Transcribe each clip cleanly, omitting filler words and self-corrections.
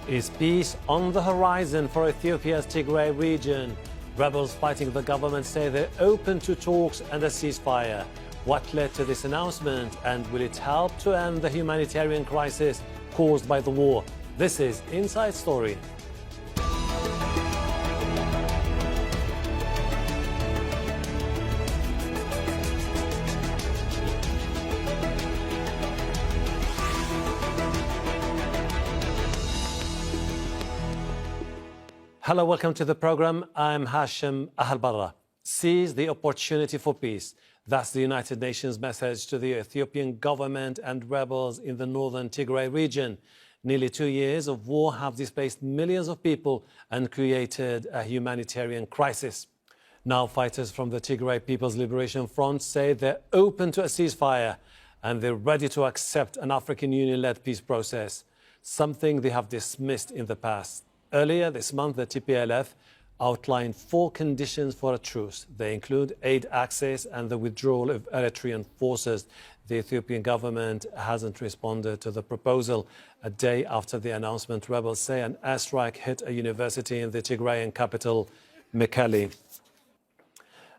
Is peace on the horizon for Ethiopia's Tigray region? Rebels fighting the government say they're open to talks and a ceasefire. What led to this announcement, and will it help to end the humanitarian crisis caused by the war? This is Inside Story. Hello, welcome to the program. I'm Hashem Ahelbarra. Seize the opportunity for peace. That's the United Nations message to the Ethiopian government and rebels in the northern Tigray region. Nearly 2 years of war have displaced millions of people and created a humanitarian crisis. Now fighters from the Tigray People's Liberation Front say they're open to a ceasefire and they're ready to accept an African Union-led peace process, something they have dismissed in the past. Earlier this month, the TPLF outlined 4 conditions for a truce. They include aid access and the withdrawal of Eritrean forces. The Ethiopian government hasn't responded to the proposal. A day after the announcement, rebels say an airstrike hit a university in the Tigrayan capital, Mekelle.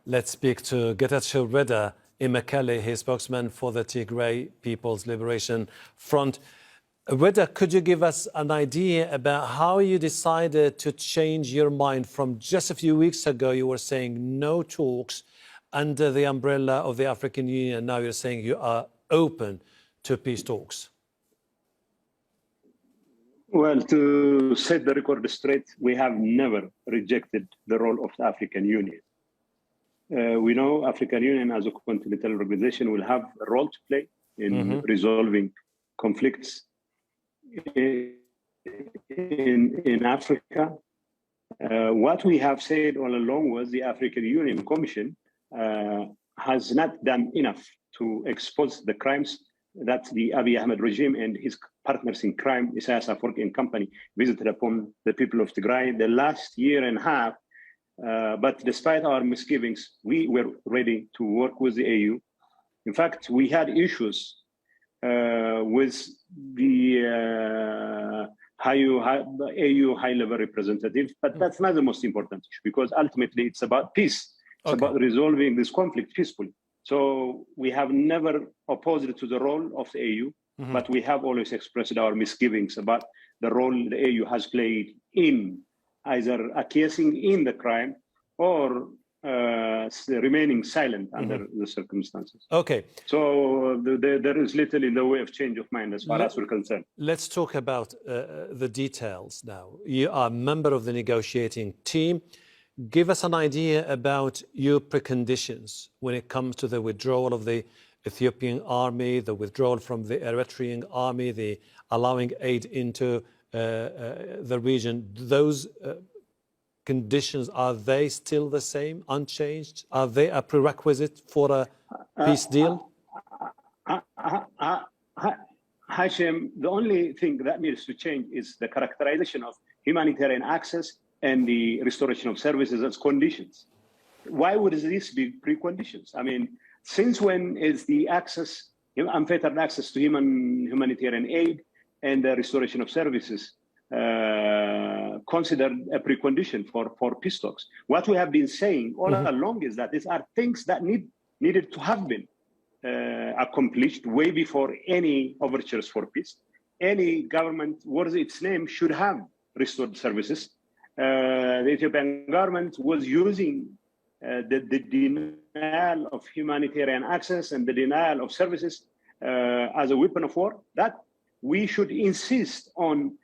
Let's speak to Getachew Reda in Mekelle, his spokesman for the Tigray People's Liberation Front. Reda, could you give us an idea about how you decided to change your mind from just a few weeks ago? You were saying no talks under the umbrella of the African Union, and now you're saying you are open to peace talks. Well, to set the record straight, we have never rejected the role of the African Union. We know African Union as a continental organization will have a role to play in resolving conflicts in Africa. What we have said all along was the African Union Commission has not done enough to expose the crimes that the Abiy Ahmed regime and his partners in crime, Isaias Afwerki and company, visited upon the people of Tigray the last year and a half. But despite our misgivings, we were ready to work with the AU. In fact, we had issues with the AU high-level representative, but that's not the most important issue, because ultimately it's about peace. It's about resolving this conflict peacefully. So we have never opposed to the role of the AU, but we have always expressed our misgivings about the role the AU has played in either acquiescing in the crime or remaining silent under the circumstances. Okay. So there is little in the way of change of mind as far as we're concerned. Let's talk about the details now. You are a member of the negotiating team. Give us an idea about your preconditions when it comes to the withdrawal of the Ethiopian army, the withdrawal from the Eritrean army, the allowing aid into the region. Those conditions, are they still the same, unchanged? Are they a prerequisite for a peace deal? Hashem, the only thing that needs to change is the characterization of humanitarian access and the restoration of services as conditions. Why would this be preconditions? I mean, since when is the access, unfettered access to humanitarian aid and the restoration of services considered a precondition for peace talks? What we have been saying all along is that these are things that needed to have been accomplished way before any overtures for peace. Any government worthy its name should have restored services. The Ethiopian government was using the denial of humanitarian access and the denial of services as a weapon of war. That we should insist on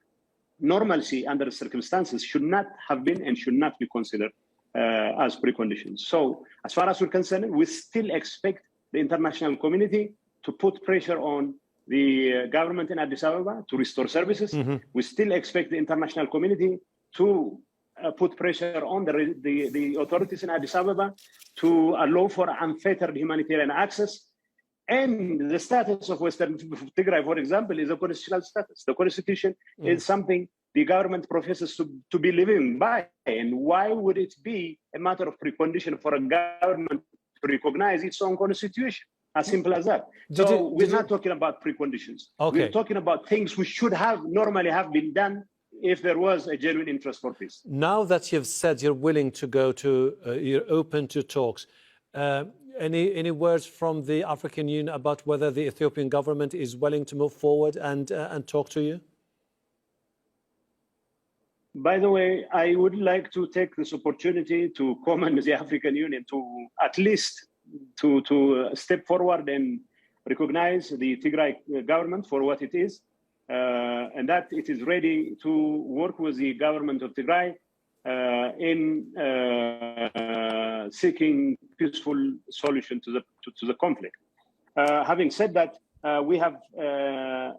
normalcy under the circumstances should not have been and should not be considered as preconditions. So as far as we're concerned, we still expect the international community to put pressure on the government in Addis Ababa to restore services. We still expect the international community to put pressure on the authorities in Addis Ababa to allow for unfettered humanitarian access. And the status of Western Tigray, for example, is a constitutional status. The constitution is something the government professes to be living by. And why would it be a matter of precondition for a government to recognize its own constitution? As simple as that. So we're not talking about preconditions. We're talking about things which should have normally have been done if there was a genuine interest for peace. Now that you've said you're willing to go to, you're open to talks, any words from the African Union about whether the Ethiopian government is willing to move forward and talk to you? By the way, I would like to take this opportunity to commend the African Union to at least to step forward and recognize the Tigray government for what it is, and that it is ready to work with the government of Tigray in seeking peaceful solution to the conflict. Having said that, we have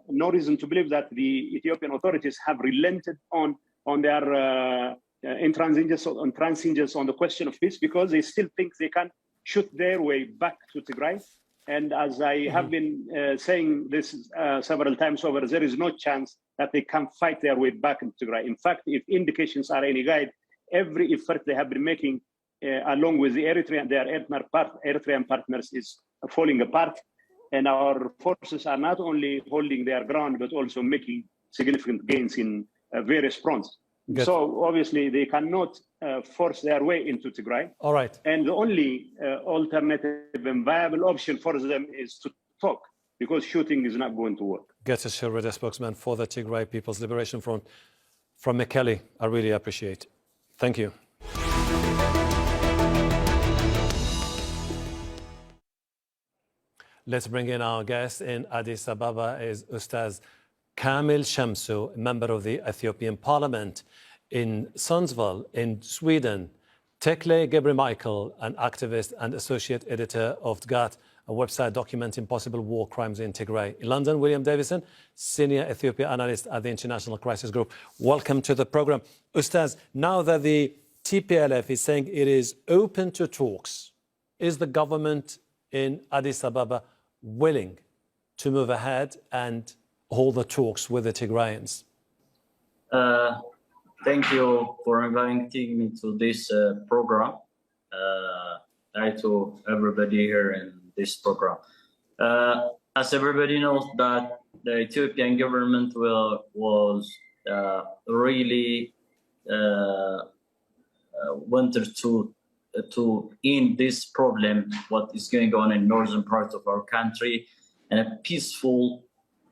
no reason to believe that the Ethiopian authorities have relented on their intransigence on the question of peace, because they still think they can shoot their way back to Tigray. And as I have been saying this several times over, there is no chance that they can fight their way back into Tigray. In fact, if indications are any guide, every effort they have been making along with the Eritrean partners is falling apart. And our forces are not only holding their ground, but also making significant gains in various fronts. Good. So obviously they cannot force their way into Tigray. All right. And the only alternative and viable option for them is to talk, because shooting is not going to work. Getachew, Reda, spokesman for the Tigray People's Liberation Front from Mekelle. I really appreciate it. Thank you. Let's bring in our guest in Addis Ababa is Ustaz Kamil Shemsu, a member of the Ethiopian Parliament, in Sundsvall, in Sweden. Teklay Gebremichael, an activist and associate editor of Tghat, a website documenting possible war crimes in Tigray. In London, William Davison, senior Ethiopian analyst at the International Crisis Group. Welcome to the program. Ustaz, now that the TPLF is saying it is open to talks, is the government in Addis Ababa willing to move ahead and hold the talks with the Tigrayans? Thank you for inviting me to this program. Hi to everybody here in this program. As everybody knows, that the Ethiopian government was really wanted to end this problem, what is going on in northern part of our country, in a peaceful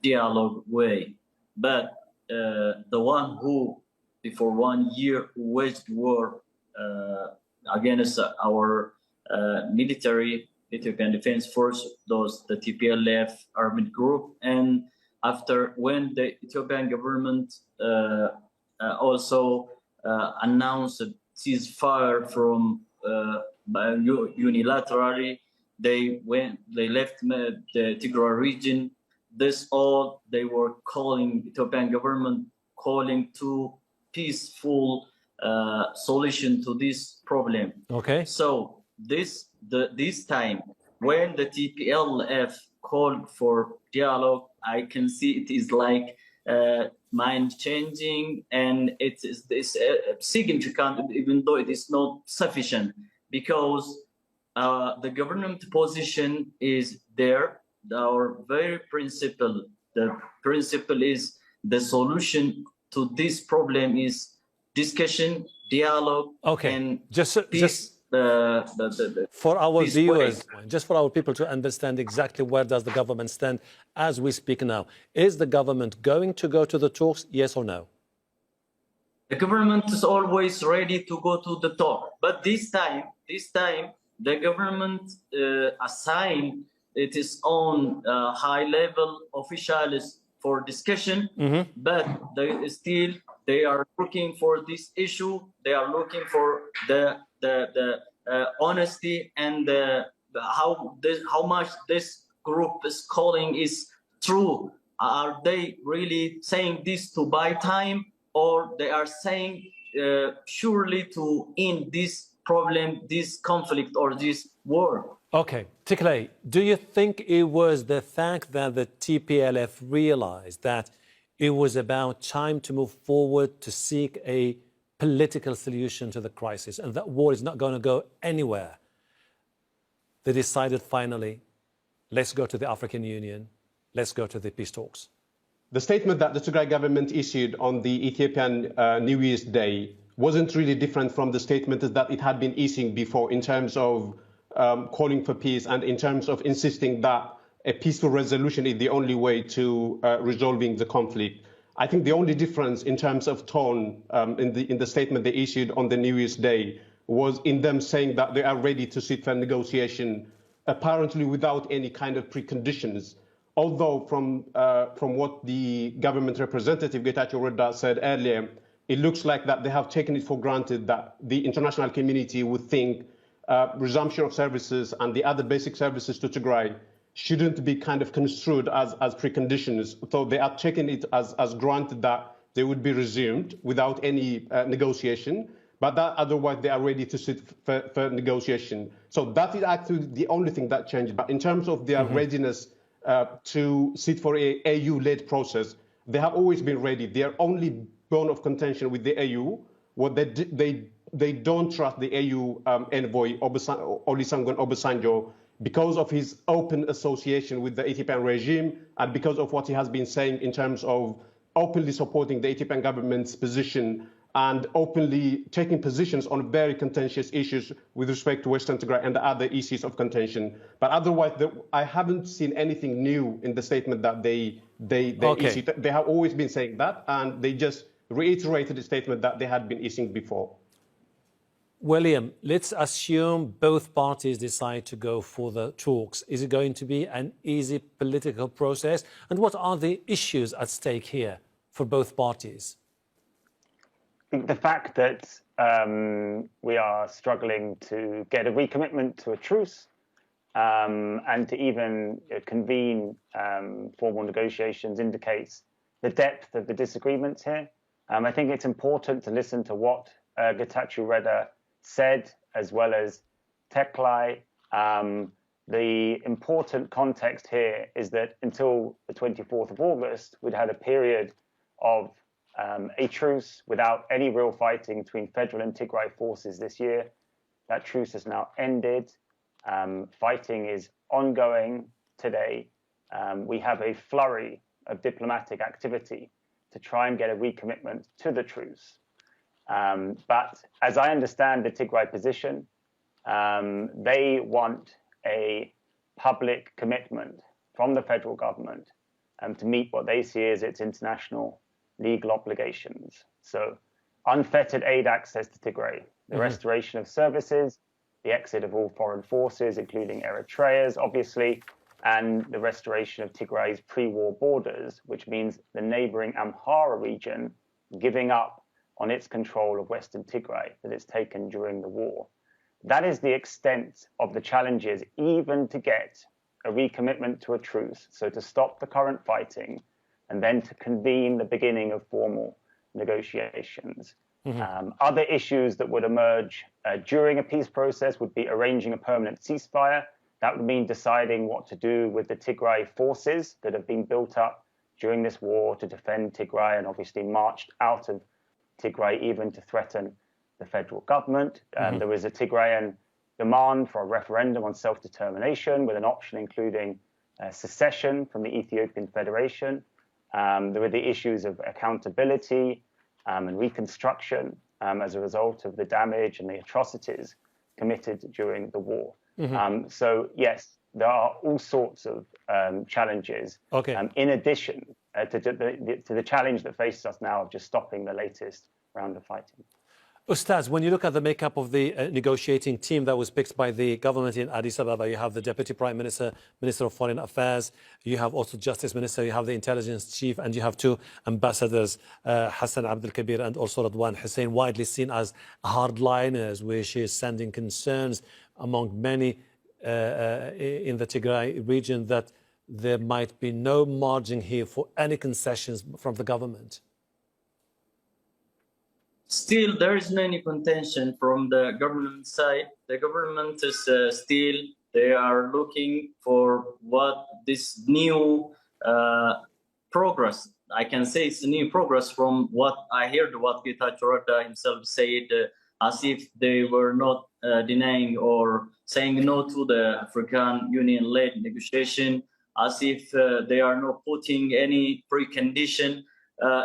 dialogue way. But the one who, before 1 year, waged war against our military, Ethiopian Defense Force, the TPLF armed group, and after when the Ethiopian government also announced a ceasefire from unilaterally, they left the Tigray region. This all they were calling, Ethiopian government calling to peaceful solution to this problem. Okay. So this time when the TPLF called for dialogue, I can see it is like mind changing, and it is significant, even though it is not sufficient, because the government position is there. Our very principle, the principle is the solution to this problem is discussion, dialogue, okay. and peace. For our viewers, just for our people to understand exactly where does the government stand as we speak now. Is the government going to go to the talks, yes or no? The government is always ready to go to the talk, but this time the government assigned its own high-level officials for discussion, but they are looking for this issue. They are looking for the honesty and how much this group is calling is true. Are they really saying this to buy time, or they are saying surely to end this problem, this conflict, or this war? Okay, Teklay, do you think it was the fact that the TPLF realized that it was about time to move forward to seek a political solution to the crisis and that war is not going to go anywhere? They decided finally, let's go to the African Union, let's go to the peace talks. the statement that the Tigray government issued on the Ethiopian New Year's Day wasn't really different from the statement that it had been issuing before in terms of calling for peace and in terms of insisting that a peaceful resolution is the only way to resolving the conflict. I think the only difference in terms of tone in the statement they issued on the New Year's Day was in them saying that they are ready to sit for negotiation, apparently without any kind of preconditions. Although from what the government representative Getachew Reda said earlier, it looks like that they have taken it for granted that the international community would think resumption of services and the other basic services to Tigray shouldn't be kind of construed as preconditions. So they are taking it as granted that they would be resumed without any negotiation, but that otherwise they are ready to sit for negotiation. So that is actually the only thing that changed. But in terms of their readiness to sit for a AU-led process, they have always been ready. Their only bone of contention with the AU was that they don't trust the AU envoy Olusegun Obasanjo because of his open association with the Ethiopian regime and because of what he has been saying in terms of openly supporting the Ethiopian government's position and openly taking positions on very contentious issues with respect to Western Tigray and the other issues of contention. But otherwise, I haven't seen anything new in the statement that they issued. They have always been saying that, and they just reiterated the statement that they had been issuing before. William, let's assume both parties decide to go for the talks. Is it going to be an easy political process? And what are the issues at stake here for both parties? I think the fact that we are struggling to get a recommitment to a truce and to even convene formal negotiations indicates the depth of the disagreements here. I think it's important to listen to what Getachew Reda said, as well as Teklay. The important context here is that until the 24th of August, we'd had a period of a truce without any real fighting between federal and Tigray forces this year. That truce has now ended. Fighting is ongoing today. We have a flurry of diplomatic activity to try and get a recommitment to the truce. But as I understand the Tigray position, they want a public commitment from the federal government to meet what they see as its international legal obligations. So unfettered aid access to Tigray, the restoration of services, the exit of all foreign forces, including Eritrea's, obviously, and the restoration of Tigray's pre-war borders, which means the neighboring Amhara region giving up on its control of Western Tigray that it's taken during the war. That is the extent of the challenges, even to get a recommitment to a truce, so to stop the current fighting, and then to convene the beginning of formal negotiations. Other issues that would emerge during a peace process would be arranging a permanent ceasefire. That would mean deciding what to do with the Tigray forces that have been built up during this war to defend Tigray and obviously marched out of Tigray even to threaten the federal government. There was a Tigrayan demand for a referendum on self-determination with an option including secession from the Ethiopian Federation. There were the issues of accountability and reconstruction as a result of the damage and the atrocities committed during the war. So yes, there are all sorts of challenges in addition to the challenge that faces us now of just stopping the latest round of fighting. Ustaz, when you look at the makeup of the negotiating team that was picked by the government in Addis Ababa, you have the Deputy Prime Minister, Minister of Foreign Affairs, you have also Justice Minister, you have the Intelligence Chief, and you have two ambassadors, Hassan Abdel Kabir and also Radwan Hussein, widely seen as hardliners, where she is sending concerns among many in the Tigray region that there might be no margin here for any concessions from the government. Still, there is no any contention from the government side. The government is still, they are looking for what this new progress, I can say it's a new progress from what I heard, what Getachew Reda himself said, as if they were not denying or saying no to the African Union-led negotiation, as if they are not putting any precondition.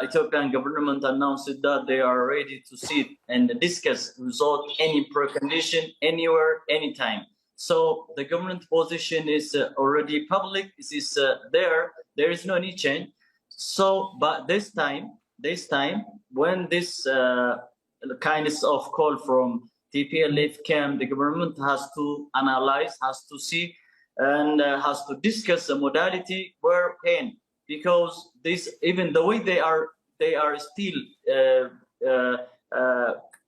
Ethiopian government announced that they are ready to sit and discuss without any precondition, anywhere, anytime. So the government position is already public. This is there. There is no any change. So, but this time, when this kind of call from TPLF came, the government has to analyze, has to see, and has to discuss the modality where in, because this, even the way they are still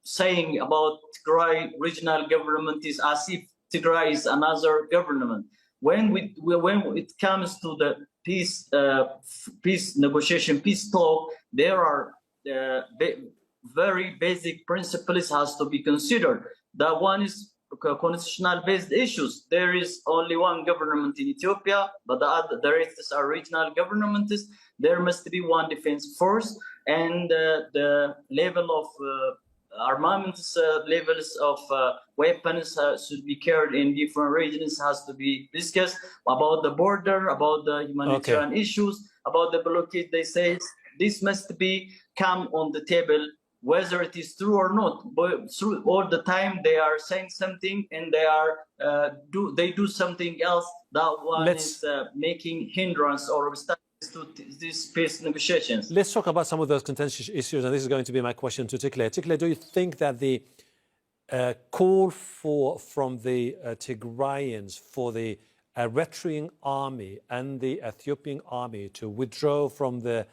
saying about Tigray regional government is as if Tigray is another government. When it comes to the peace negotiation, peace talk, there are very basic principles has to be considered. That one is constitutional based issues. There is only one government in Ethiopia, but the rest are regional governments. There must be one defense force, and the level of armaments, levels of weapons should be carried in different regions, has to be discussed about the border, about the humanitarian issues, about the blockade. They say this must be come on the table, whether it is true or not. But through all the time they are saying something and they do something else. That one is making hindrance or obstacles to these peace negotiations. Let's talk about some of those contentious issues, and this is going to be my question to Teklay. Teklay, do you think that the call from the Tigrayans for the Eritrean army and the Ethiopian army to withdraw from the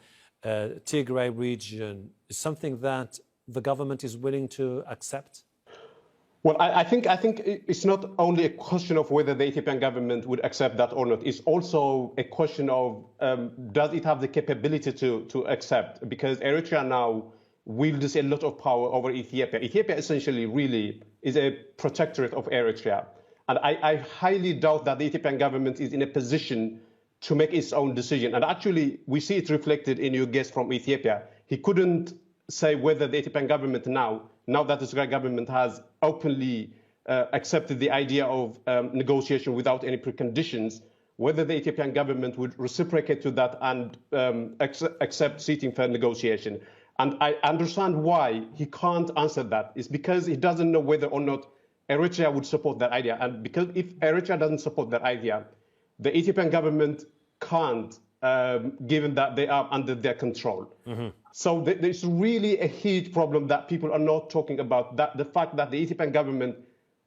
Tigray region is something that the government is willing to accept? Well, I think it's not only a question of whether the Ethiopian government would accept that or not. It's also a question of does it have the capability to accept? Because Eritrea now wields a lot of power over Ethiopia. Ethiopia essentially really is a protectorate of Eritrea. And I highly doubt that the Ethiopian government is in a position to make its own decision. And actually, we see it reflected in your guest from Ethiopia. He couldn't say whether the Ethiopian government now that the Tigray government has openly accepted the idea of negotiation without any preconditions, whether the Ethiopian government would reciprocate to that and accept sitting for negotiation. And I understand why he can't answer that. It's because he doesn't know whether or not Eritrea would support that idea. And because if Eritrea doesn't support that idea, the Ethiopian government can't, given that they are under their control. Mm-hmm. So there's really a huge problem that people are not talking about, that the fact that the Ethiopian government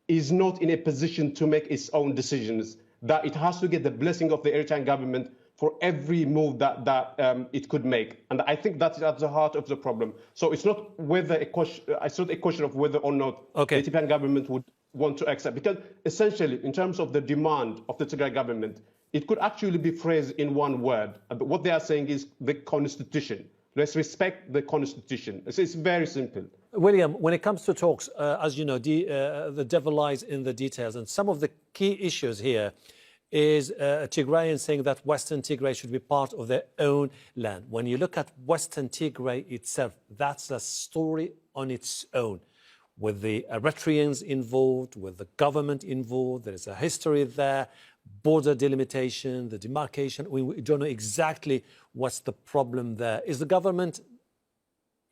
is not in a position to make its own decisions, that it has to get the blessing of the Eritrean government for every move that it could make. And I think that's at the heart of the problem. So it's not a question of whether or not the Ethiopian government would want to accept, because essentially in terms of the demand of the Tigray government, it could actually be phrased in one word. What they are saying is the constitution. Let's respect the constitution. It's very simple. William, when it comes to talks, as you know, the devil lies in the details. And some of the key issues here is Tigrayan saying that Western Tigray should be part of their own land. When you look at Western Tigray itself, that's a story on its own. With the Eritreans involved, with the government involved, there is a history there, border delimitation, the demarcation. We don't know exactly what's the problem there. Is the government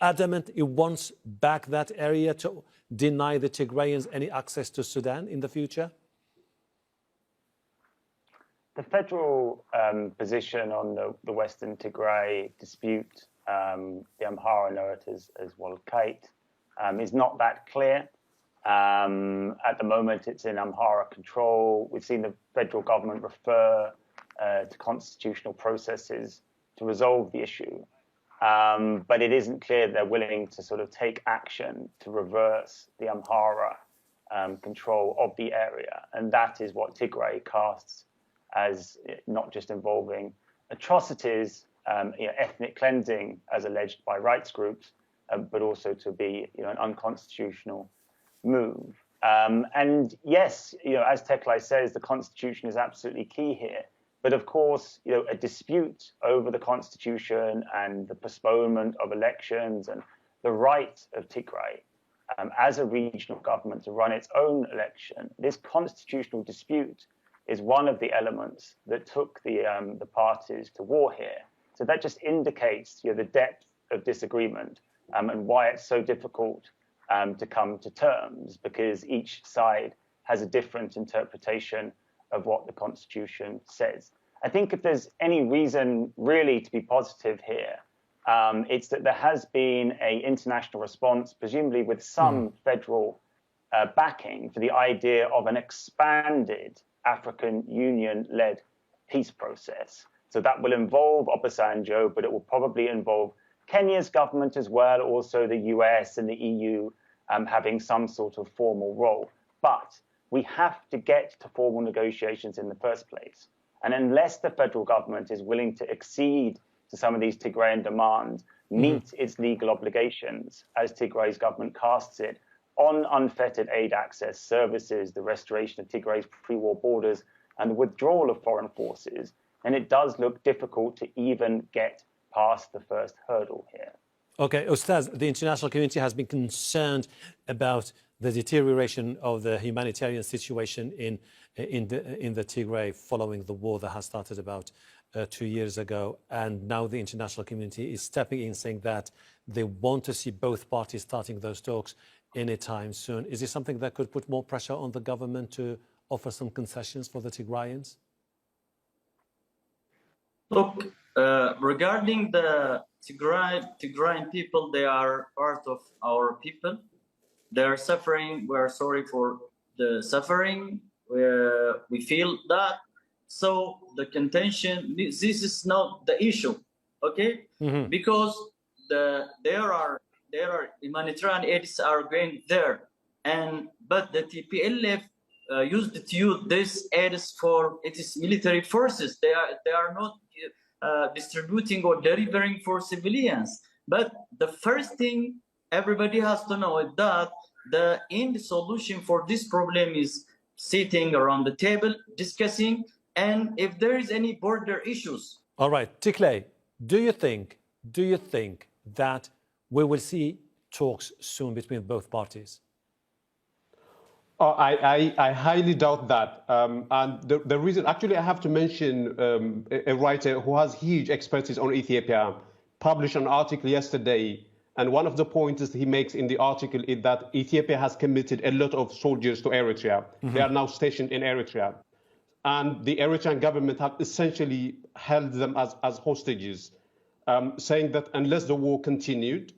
adamant it wants back that area to deny the Tigrayans any access to Sudan in the future? The federal position on the Western Tigray dispute, the Amhara know it as Walkite, is not that clear. At the moment, it's in Amhara control. We've seen the federal government refer to constitutional processes to resolve the issue. But it isn't clear they're willing to sort of take action to reverse the Amhara control of the area. And that is what Tigray casts as not just involving atrocities, ethnic cleansing as alleged by rights groups, but also to be an unconstitutional move. And yes, as Teklay says, the constitution is absolutely key here. But of course, a dispute over the constitution and the postponement of elections and the right of Tigray as a regional government to run its own election, this constitutional dispute is one of the elements that took the parties to war here. So that just indicates the depth of disagreement and why it's so difficult to come to terms, because each side has a different interpretation of what the Constitution says. I think if there's any reason really to be positive here, it's that there has been an international response, presumably with some federal backing, for the idea of an expanded African Union-led peace process. So that will involve Obasanjo, but it will probably involve Kenya's government as well, also the US and the EU having some sort of formal role. But we have to get to formal negotiations in the first place. And unless the federal government is willing to accede to some of these Tigrayan demands, meet its legal obligations, as Tigray's government casts it, on unfettered aid access, services, the restoration of Tigray's pre-war borders, and the withdrawal of foreign forces, then it does look difficult to even get past the first hurdle here. Okay, Ustaz, the international community has been concerned about the deterioration of the humanitarian situation in the Tigray following the war that has started about 2 years ago. And now the international community is stepping in, saying that they want to see both parties starting those talks anytime soon. Is this something that could put more pressure on the government to offer some concessions for the Tigrayans? Look, regarding the Tigrayan people, they are part of our people. They are suffering. We are sorry for the suffering. We feel that. So the contention, this is not the issue, okay? Because there are humanitarian aids are going there, but the TPLF used to use this aids for its military forces. They are not distributing or delivering for civilians. But the first thing everybody has to know is that the end solution for this problem is sitting around the table, discussing, and if there is any border issues. All right, Teklay, do you think that we will see talks soon between both parties? I highly doubt that. And the reason, actually, I have to mention a writer who has huge expertise on Ethiopia, published an article yesterday. And one of the points he makes in the article is that Ethiopia has committed a lot of soldiers to Eritrea. They are now stationed in Eritrea. And the Eritrean government have essentially held them as hostages, saying that unless the war continued,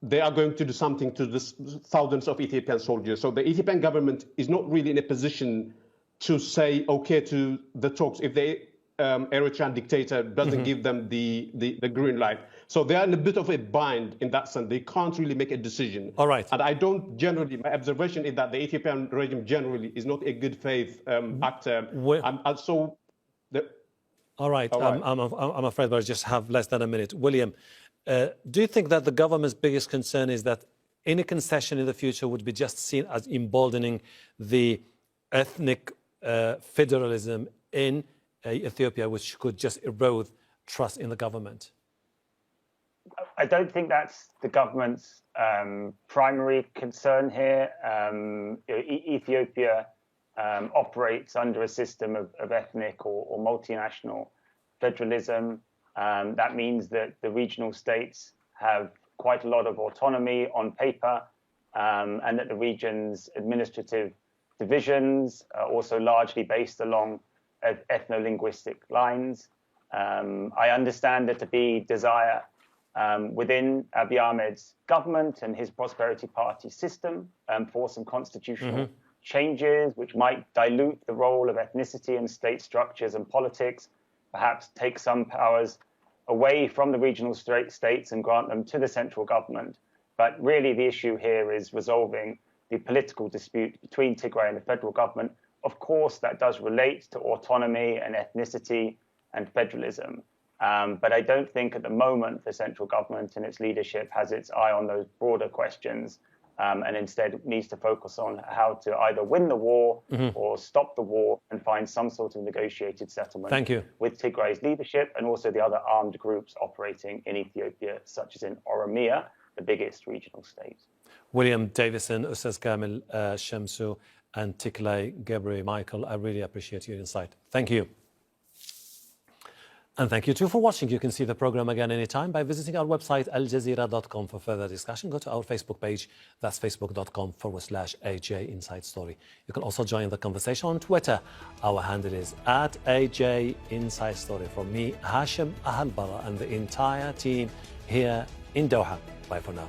they are going to do something to the thousands of Ethiopian soldiers. So the Ethiopian government is not really in a position to say okay to the talks if the Eritrean dictator doesn't give them the green light. So they are in a bit of a bind in that sense. They can't really make a decision. All right. And I don't generally, my observation is that the Ethiopian regime generally is not a good faith actor. And so all right. I'm afraid I just have less than a minute. William, do you think that the government's biggest concern is that any concession in the future would be just seen as emboldening the ethnic federalism in Ethiopia, which could just erode trust in the government? I don't think that's the government's primary concern here. Ethiopia operates under a system of ethnic or multinational federalism. That means that the regional states have quite a lot of autonomy on paper, and that the region's administrative divisions are also largely based along ethno-linguistic lines. I understand there to be desire within Abiy Ahmed's government and his Prosperity Party system for some constitutional changes, which might dilute the role of ethnicity in state structures and politics, perhaps take some powers away from the regional states and grant them to the central government. But really the issue here is resolving the political dispute between Tigray and the federal government. Of course, that does relate to autonomy and ethnicity and federalism. But I don't think at the moment the central government and its leadership has its eye on those broader questions, and instead needs to focus on how to either win the war or stop the war and find some sort of negotiated settlement with Tigray's leadership and also the other armed groups operating in Ethiopia, such as in Oromia, the biggest regional state. William, Davison, Ustaz Kamil, Shemsu, and Teklay, Gebremichael. I really appreciate your insight. Thank you. And thank you too for watching. You can see the program again anytime by visiting our website, aljazeera.com, for further discussion. Go to our Facebook page. That's facebook.com/AJ Inside Story. You can also join the conversation on Twitter. Our handle is @AJ Inside Story. From me, Hashem, Ahelbarra, and the entire team here in Doha. Bye for now.